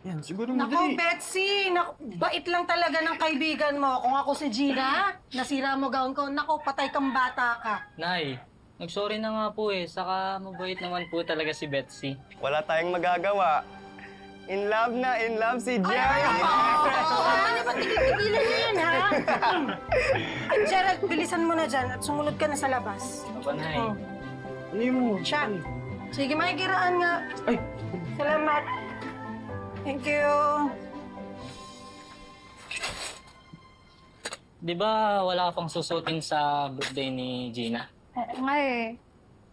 Yan, siguro Naku, madali. Betsy! Naku, bait lang talaga ng kaibigan mo. Kung ako si Gina, nasira mo gown ko, naku, patay kang bata ka. Nay, nag-sorry na nga po eh. Saka mabait naman po talaga si Betsy. Wala tayong magagawa. In love si Jay! Ano ba tigilan niyo yan, ha? Ay, Gerald, bilisan mo na dyan at sumunod ka na sa labas. Aba, Nay. Oh. Ano yung... Siya. Sige, makikiraan nga. Ay! Salamat. Thank you. Di ba wala ka pang susutin sa birthday ni Gina? Oo nga eh.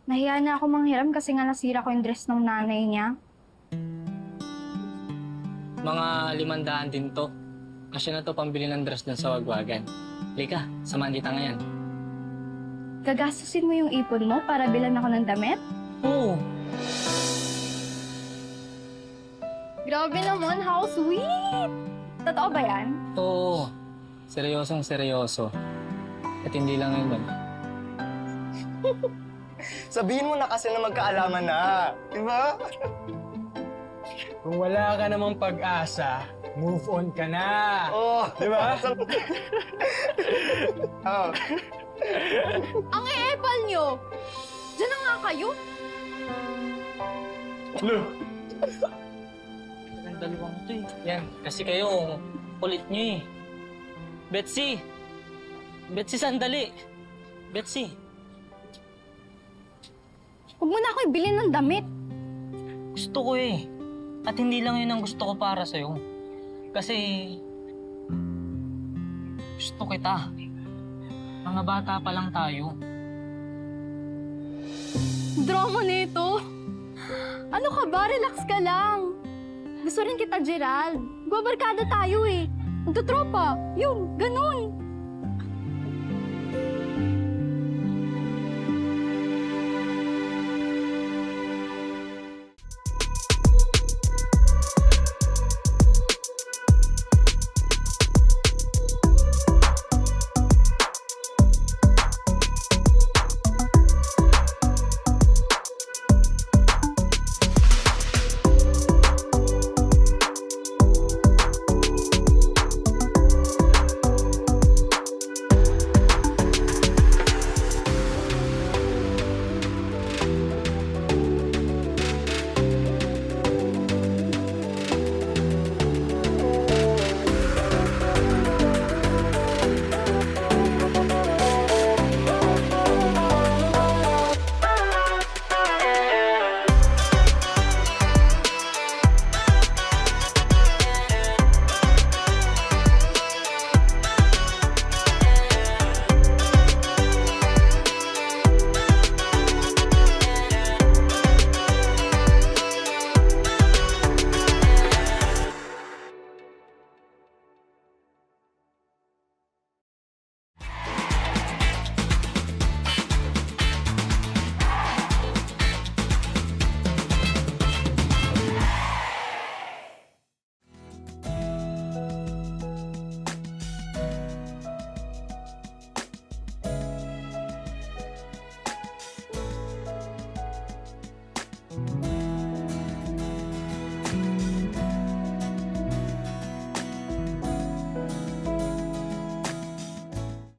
Nahiya na ako manghiram kasi nga nasira ko yung dress ng nanay niya. Mga 500 din to. Kasi na to pambili ng dress dun sa wagwagan. Lika, samahan kita ngayon. Gagastusin mo yung ipon mo para bilan ako ng damit? Oo. Grabe naman, how sweet! Totoo ba yan? Oo. Seryosong seryoso. At hindi lang yun. Sabihin mo na kasi na magkaalaman na. Diba? Kung wala ka namang pag-asa, move on ka na. Oh, Di ba? Oh. Ang e-epal nyo! Diyan na nga kayo! Lo! Ang dalawang to eh. Yan, kasi kayo, kulit nyo eh. Betsy! Betsy, sandali! Betsy! Huwag mo na ako ibilin ng damit. Gusto ko eh. At hindi lang yun ang gusto ko para sa'yo. Kasi... gusto kita. Mga bata pa lang tayo. Drama nito. Ano ka ba? Relax ka lang. Gusto rin kita, Gerald. Babarkada tayo eh. Magtutropa. Yun, ganun.